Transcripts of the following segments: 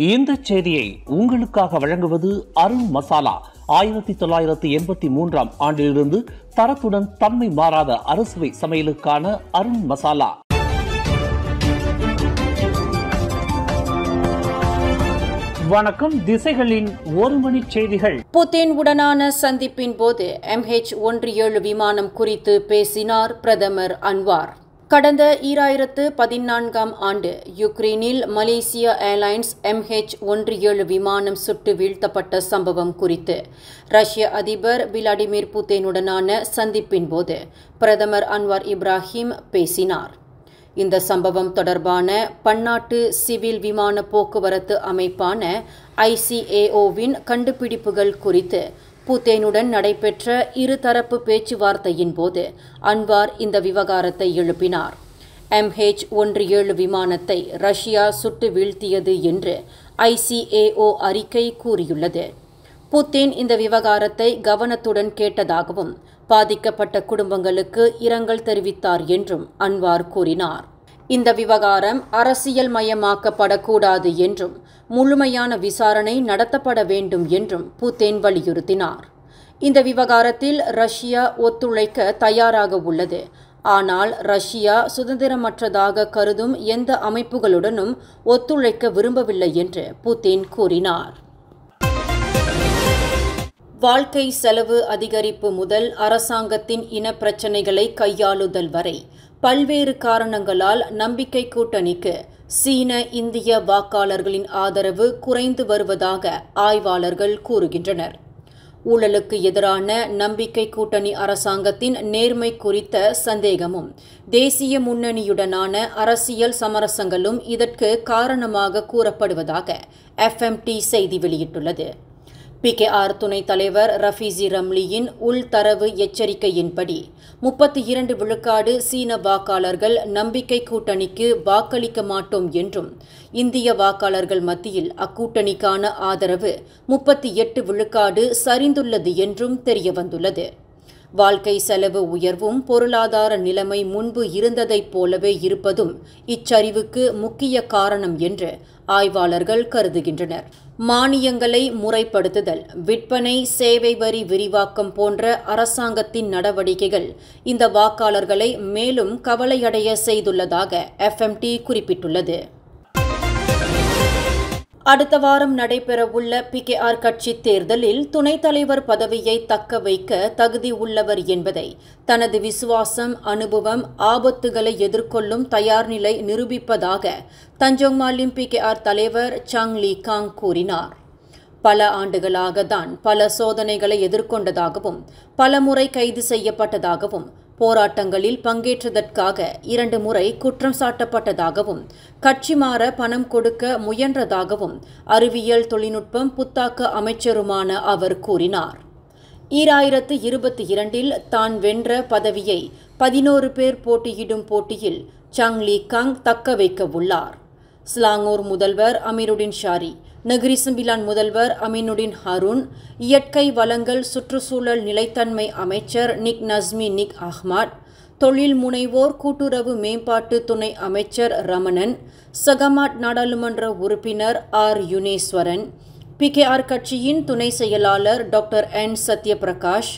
இந்த செய்தியை உங்களுக்காக வழங்குவது அருண் மசாலா. 1983 ஆண்டிலிருந்து தரத்துடன் தன்மை மாறாத அறுசுவை சமையலுக்கான அருண் மசாலா. வணக்கம். திசைகளின் ஒரு மணி செய்திகள். புதின் உடனான சந்திப்பின் போது MH17 விமானம் குறித்து பேசினார் பிரதமர் அன்வார். கடந்த 2014 ஆண்டு யுக்ரைனில் மலேசியா ஏர்லைன்ஸ் MH17 விமானம் சுட்டு வீழ்த்தப்பட்ட சம்பவம் குறித்து ரஷ்ய அதிபர் விளாடிமிர் புதினுடனான சந்திப்பின் போது பிரதமர் அன்வார் இப்ராஹிம் பேசினார். இந்த சம்பவம் தொடர்பான பன்னாட்டு சிவில் விமான போக்குவரத்து அமைப்பான ICAO-வின் கண்டுபிடிப்புகள் குறித்து புதினுடன் நடைபெற்ற இருதரப்பு பேச்சுவார்த்தையின் போது அன்வார் இந்த விவகாரத்தை எழுப்பினார். MH17 விமானத்தை ரஷ்யா சுட்டு வீழ்த்தியது என்று ICAO அறிக்கை கூறியுள்ளது. புதின் இந்த விவகாரத்தை கவனத்துடன் கேட்டதாகவும் பாதிக்கப்பட்ட குடும்பங்களுக்கு இரங்கல் தெரிவித்தார் என்றும் அன்வார் கூறினார். இந்த விவகாரம் அரசியல் மயமாக்கப்படக்கூடாது என்றும் முழுமையான விசாரணை நடத்தப்பட வேண்டும் என்றும் புதின் வலியுறுத்தினார். இந்த விவகாரத்தில் ரஷ்யா ஒத்துழைக்க தயாராக உள்ளது. ஆனால் ரஷ்யா சுதந்திரமற்றதாக கருதும் எந்த அமைப்புகளுடனும் ஒத்துழைக்க விரும்பவில்லை என்று புதின் கூறினார். வாழ்க்கை செலவு அதிகரிப்பு முதல் அரசாங்கத்தின் இனப்பிரச்சினைகளை கையாளுதல் வரை பல்வேறு காரணங்களால் நம்பிக்கை கூட்டணிக்கு சீன இந்திய வாக்காளர்களின் ஆதரவு குறைந்து வருவதாக ஆய்வாளர்கள் கூறுகின்றனர். ஊழலுக்கு எதிரான நம்பிக்கை கூட்டணி அரசாங்கத்தின் நேர்மை குறித்த சந்தேகமும் தேசிய முன்னணியுடனான அரசியல் சமரசங்களும் இதற்கு காரணமாக கூறப்படுவதாக FMT செய்தி வெளியிட்டுள்ளது. PKR துணைத் தலைவர் ரஃபீசி ரம்லியின் உள்தரவு எச்சரிக்கையின்படி 32 விழுக்காடு சீன வாக்காளர்கள் நம்பிக்கை கூட்டணிக்கு வாக்களிக்க மாட்டோம் என்றும் இந்திய வாக்காளர்கள் மத்தியில் அக்கூட்டணிக்கான ஆதரவு 38 விழுக்காடு சரிந்துள்ளது என்றும் தெரியவந்துள்ளது. வாழ்க்கை செலவு உயர்வும் பொருளாதார நிலைமை முன்பு இருந்ததைப் போலவே இருப்பதும் இச்சரிவுக்கு முக்கிய காரணம் என்று ஆய்வாளர்கள் கருதுகின்றனர். மானியங்களை முறைப்படுத்துதல், விற்பனை, சேவை வரி விரிவாக்கம் போன்ற அரசாங்கத்தின் நடவடிக்கைகள் இந்த வாக்காளர்களை மேலும் கவலையடைய செய்துள்ளதாக FMT குறிப்பிட்டுள்ளது. அடுத்த வாரம் நடைபெறவுள்ள PKR கட்சி தேர்தலில் துணைத் தலைவர் பதவியை தக்க வைக்க தகுதி உள்ளவர் என்பதை தனது விசுவாசம், அனுபவம், ஆபத்துகளை எதிர்கொள்ளும் தயார் நிலை நிரூபிப்பதாக தஞ்சோங் மாலிம் PKR தலைவர் சாங் லீ காங் கூறினார். பல ஆண்டுகளாக தான் பல சோதனைகளை எதிர்கொண்டதாகவும் பல முறை கைது செய்யப்பட்டதாகவும் போராட்டங்களில் பங்கேற்றதற்காக 2 முறை குற்றம் சாட்டப்பட்டதாகவும் கட்சி மாற பணம் கொடுக்க முயன்றதாகவும் அறிவியல் தொழில்நுட்பம் புத்தாக்க அமைச்சருமான அவர் கூறினார். 2022 தான் வென்ற பதவியை 11 பேர் போட்டியிடும் போட்டியில் சாங் லீ காங் தக்க வைக்க உள்ளார். ஸ்லாங்கூர் முதல்வர் அமீருடின் ஷாரி, நெகிரி சம்பிலான் முதல்வர் அமீனுடின் ஹருன், இயற்கை வளங்கள் சுற்றுச்சூழல் நிலைத்தன்மை அமைச்சர் நிக் நஸ்மி நிக் அஹ்மத், தொழில் முனைவோர் கூட்டுறவு மேம்பாட்டு துணை அமைச்சர் ரமணன், சகமாட் நாடாளுமன்ற உறுப்பினர் R யுனேஸ்வரன், PKR கட்சியின் துணை செயலாளர் டாக்டர் N சத்யபிரகாஷ்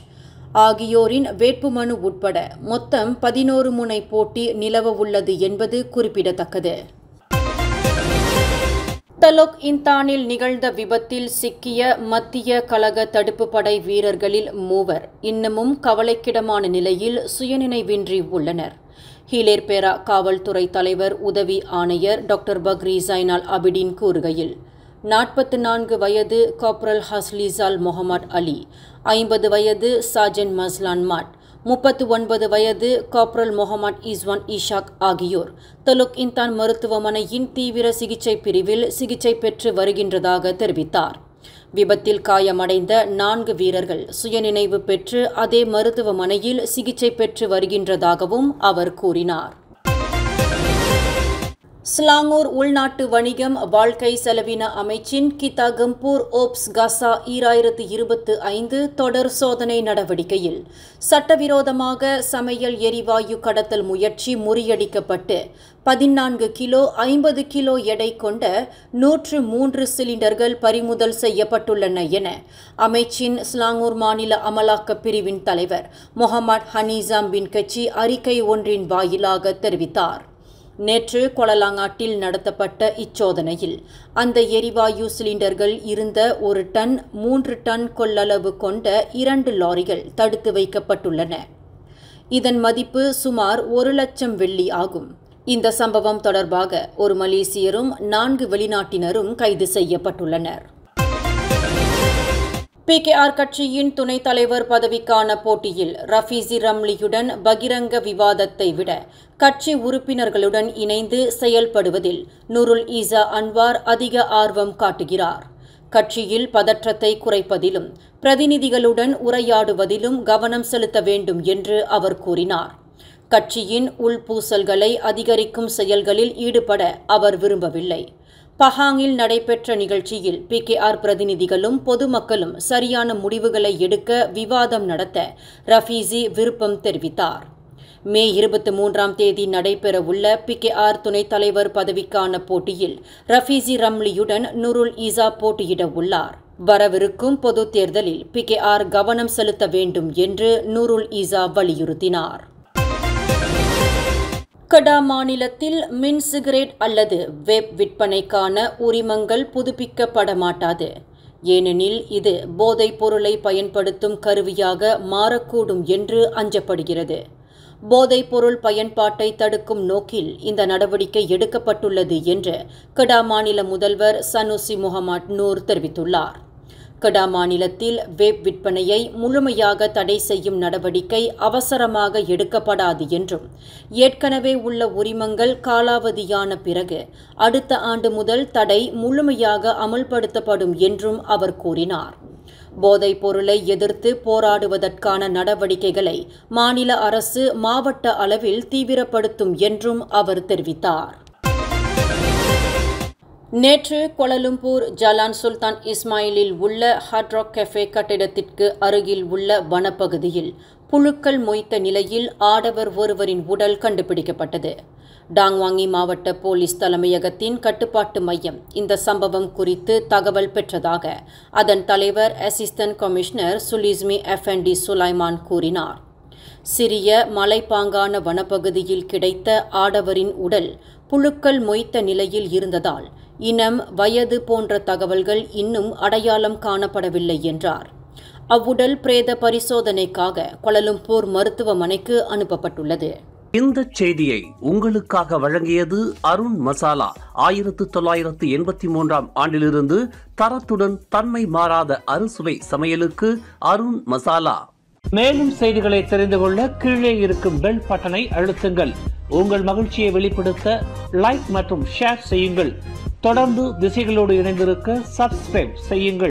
ஆகியோரின் வேட்புமனு உட்பட மொத்தம் 11 முனை போட்டி நிலவ உள்ளது என்பது குறிப்பிடத்தக்கது. தலோக் இந்தானில் நிகழ்ந்த விபத்தில் சிக்கிய மத்திய கழக தடுப்பு படை வீரர்களில் 3 இன்னமும் கவலைக்கிடமான நிலையில் சுயநினைவின்றி உள்ளனர். ஹீலேர்பேரா காவல்துறை தலைவர் உதவி ஆணையர் டாக்டர் பக்ரி ஜைனால் அபிடின் கூறுகையில், 44 வயது காப்ரல் ஹஸ்லிசால் முகமது அலி, 50 வயது சாஜன் மஸ்லான் மாட், 39 வயது காப்ரல் முகமது இஸ்வான் இஷாக் ஆகியோர் தலுக் இந்தான் மருத்துவமனையின் தீவிர சிகிச்சை பிரிவில் சிகிச்சை பெற்று வருகின்றதாக தெரிவித்தார். விபத்தில் காயமடைந்த 4 வீரர்கள் சுயநினைவு பெற்று அதே மருத்துவமனையில் சிகிச்சை பெற்று வருகின்றதாகவும் அவர் கூறினார். ஸ்லாங்கூர் உள்நாட்டு வணிகம் வாழ்க்கை செலவின அமைச்சின் கிதாகம்பூர் ஓப்ஸ் கசா 2025 தொடர் சோதனை நடவடிக்கையில் சட்டவிரோதமாக சமையல் எரிவாயு கடத்தல் முயற்சி முறியடிக்கப்பட்டு 14 கிலோ 50 கிலோ எடை கொண்ட 103 சிலிண்டர்கள் பறிமுதல் செய்யப்பட்டுள்ளன என அமைச்சின் ஸ்லாங்கூர் மாநில அமலாக்கப் பிரிவின் தலைவர் முகமது ஹனீசாம் பின் கச்சி அறிக்கை ஒன்றின் வாயிலாக தெரிவித்தார். நேற்று கொலலாங்காட்டில் நடத்தப்பட்ட இச்சோதனையில் அந்த எரிவாயு சிலிண்டர்கள் இருந்த 1 டன் 3 டன் கொள்ளளவு கொண்ட 2 லாரிகள் தடுத்து வைக்கப்பட்டுள்ளன. இதன் மதிப்பு சுமார் 1 லட்சம் வெள்ளி ஆகும். இந்த சம்பவம் தொடர்பாக ஒரு மலேசியரும் 4 வெளிநாட்டினரும் கைது செய்யப்பட்டுள்ளனர். PKR கட்சியின் துணைத் தலைவர் பதவிக்கான போட்டியில் ரஃபீசி ரம்லியுடன் பகிரங்க விவாதத்தை விட கட்சி உறுப்பினர்களுடன் இணைந்து செயல்படுவதில் நூருல் ஈசா அன்வார் அதிக ஆர்வம் காட்டுகிறார். கட்சியில் பதற்றத்தை குறைப்பதிலும் பிரதிநிதிகளுடன் உரையாடுவதிலும் கவனம் செலுத்த வேண்டும் என்று அவர் கூறினார். கட்சியின் உள்பூசல்களை அதிகரிக்கும் செயல்களில் ஈடுபட அவர் விரும்பவில்லை. பஹாங்கில் நடைபெற்ற நிகழ்ச்சியில் PKR பிரதிநிதிகளும் பொதுமக்களும் சரியான முடிவுகளை எடுக்க விவாதம் நடத்த ரஃபீசி விருப்பம் தெரிவித்தார். மே 23ஆம் தேதி நடைபெறவுள்ள PKR துணைத் தலைவர் பதவிக்கான போட்டியில் ரஃபீசி ரம்லியுடன் நூருல் ஈசா போட்டியிட உள்ளார். வரவிருக்கும் பொதுத் தேர்தலில் PKR கவனம் செலுத்த வேண்டும் என்று நூருல் ஈசா வலியுறுத்தினார். கடா மாநிலத்தில் மின் சிகரெட் அல்லது வேப் விற்பனைக்கான உரிமங்கள் புதுப்பிக்கப்பட மாட்டாது. ஏனெனில் இது போதைப் பொருளை பயன்படுத்தும் கருவியாக மாறக்கூடும் என்று அஞ்சப்படுகிறது. போதைப் பொருள் பயன்பாட்டை தடுக்கும் நோக்கில் இந்த நடவடிக்கை எடுக்கப்பட்டுள்ளது என்று கடா மாநில முதல்வர் சனுசி முகமது நூர் தெரிவித்துள்ளார். கடா மாநிலத்தில் வேப் விற்பனையை முழுமையாக தடை செய்யும் நடவடிக்கை அவசரமாக எடுக்கப்படாது என்றும் ஏற்கனவே உள்ள உரிமங்கள் காலாவதியான பிறகு அடுத்த ஆண்டு முதல் தடை முழுமையாக அமல்படுத்தப்படும் என்றும் அவர் கூறினார். போதைப் பொருளை எதிர்த்து போராடுவதற்கான நடவடிக்கைகளை மாநில அரசு மாவட்ட அளவில் தீவிரப்படுத்தும் என்றும் அவர் தெரிவித்தார். நேற்று கோலாலம்பூர் ஜலான் சுல்தான் இஸ்மாயிலில் உள்ள ஹார்ட் ராக் கஃபே கட்டிடத்திற்கு அருகில் உள்ள வனப்பகுதியில் புழுக்கள் மொய்த்த நிலையில் ஆடவர் ஒருவரின் உடல் கண்டுபிடிக்கப்பட்டது. டாங்வாங்கி மாவட்ட போலீஸ் தலைமையகத்தின் கட்டுப்பாட்டு மையம் இந்த சம்பவம் குறித்து தகவல் பெற்றதாக அதன் தலைவர் அசிஸ்டன்ட் கமிஷனர் சுலிஸ்மி எஃப்என்டி சுலைமான் கூறினார். சிறிய மலைப்பாங்கான வனப்பகுதியில் கிடைத்த ஆடவரின் உடல் புழுக்கள் மொய்த்த நிலையில் இருந்ததால் இனம், வயது போன்ற தகவல்கள் இன்னும் அடையாளம் காணப்படவில்லை என்றார். அவ்வுடல் பிரேத பரிசோதனைக்காக கோலாலம்பூர் மருத்துவமனைக்கு அனுப்பப்பட்டுள்ளது. இந்த செய்தியை உங்களுக்காக வழங்கியது அருண் மசாலா. 1983ஆம் ஆண்டிலிருந்து தரத்துடன் தன்மை மாறாத அறுசுவை சமையலுக்கு அருண் மசாலா. மேலும் செய்திகளை தெரிந்து கொள்ள கீழே இருக்கும் பெல் பட்டனை அழுத்துங்கள். உங்கள் மகிழ்ச்சியை வெளிப்படுத்த லைக் மற்றும் ஷேர் செய்யுங்கள். தொடர்ந்து திசைகளோடு இணைந்திருக்க சப்ஸ்கிரைப் செய்யுங்கள்.